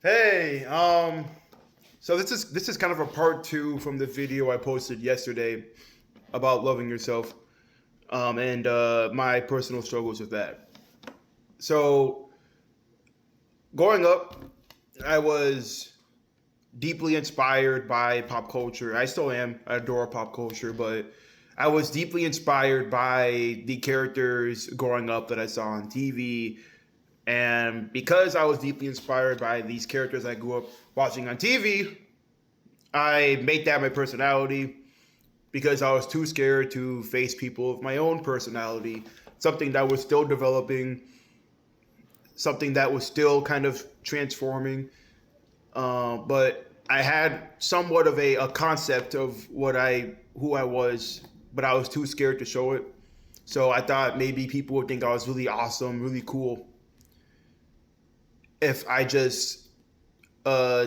Hey, so this is kind of a part two from the video I posted yesterday about loving yourself, and my personal struggles with that. So, growing up, I was deeply inspired by pop culture. I still am. I adore pop culture, but I was deeply inspired by the characters growing up that I saw on TV. And because I was deeply inspired by these characters I grew up watching on TV, I made that my personality because I was too scared to face people of my own personality, something that was still developing, something that was still kind of transforming. But I had somewhat of a concept of who I was, but I was too scared to show it. So I thought maybe people would think I was really awesome, really cool, if I just uh,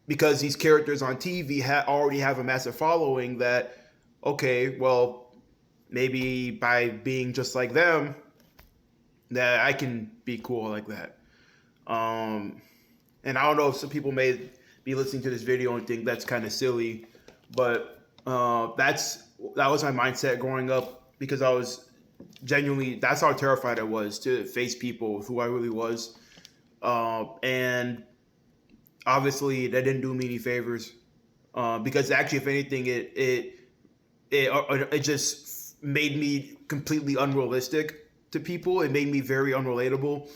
because these characters on TV already have a massive following. That okay, well, maybe by being just like them, that I can be cool like that. Um, and I don't know if some people may be listening to this video and think that's kind of silly, but that was my mindset growing up because I was genuinely that's how terrified I was to face people with who I really was, and obviously that didn't do me any favors because actually, if anything, it just made me completely unrealistic to people. It made me very unrelatable.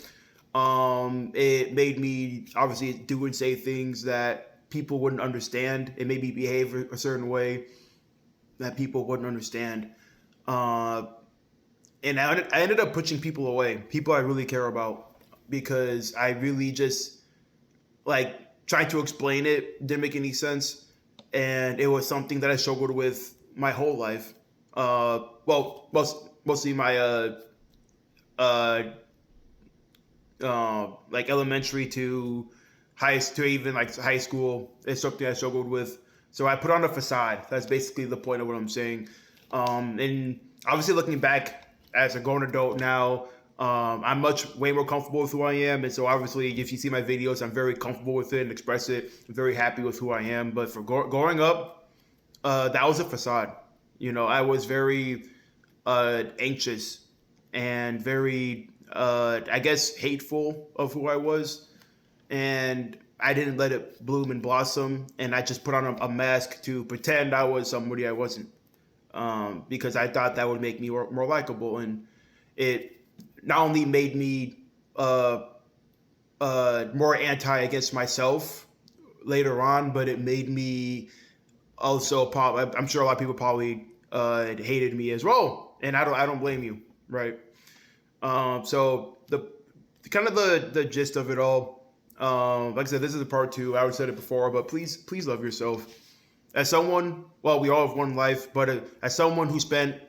It made me obviously do and say things that people wouldn't understand. It made me behave a certain way that people wouldn't understand. Uh, and I ended up pushing people away, people I really care about, because I really just like trying to explain it didn't make any sense, and it was something that I struggled with my whole life. Mostly my uh, like elementary to even like high school is something I struggled with. So I put on a facade. That's basically the point of what I'm saying. And obviously, looking back as a grown adult now, I'm way more comfortable with who I am. And so obviously, if you see my videos, I'm very comfortable with it and express it. I'm very happy with who I am. But for growing up, that was a facade. I was very anxious and very, I guess, hateful of who I was. And I didn't let it bloom and blossom. And I just put on a mask to pretend I was somebody I wasn't, because I thought that would make me more likable. And it not only made me more anti against myself later on, but it made me also I'm sure a lot of people probably hated me as well, and I don't blame you, right? So the kind of the gist of it all. Like I said, this is a part two. I already said it before, but please love yourself. As someone, well, we all have one life, but as someone who spent,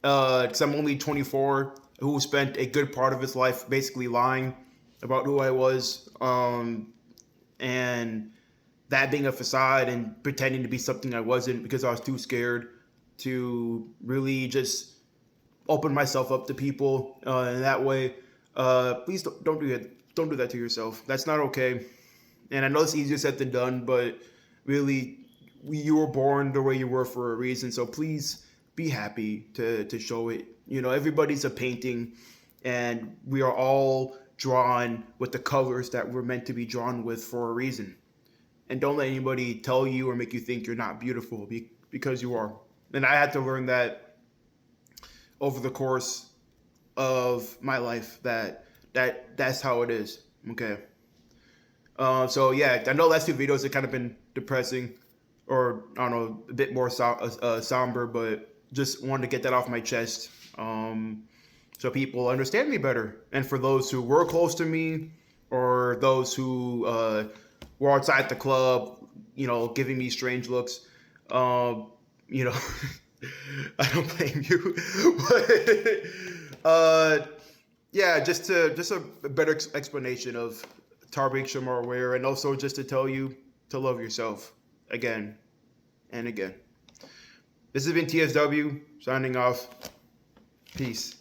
because I'm only 24, who spent a good part of his life basically lying about who I was, and that being a facade and pretending to be something I wasn't because I was too scared to really just open myself up to people in that way. Please don't do it. Don't do that to yourself. That's not okay. And I know it's easier said than done, but really, you were born the way you were for a reason. So please be happy to show it. Everybody's a painting, and we are all drawn with the colors that we're meant to be drawn with for a reason. And don't let anybody tell you or make you think you're not beautiful because you are. And I had to learn that over the course of my life that's how it is. Okay. So yeah, I know last two videos have kind of been depressing, or I don't know, a bit more somber, but just wanted to get that off my chest, so people understand me better. And for those who were close to me, or those who were outside the club, giving me strange looks, you know, I don't blame you. But yeah, just a better explanation of Tariq Shamar Ware, and also just to tell you to love yourself again and again. This has been TSW signing off. Peace.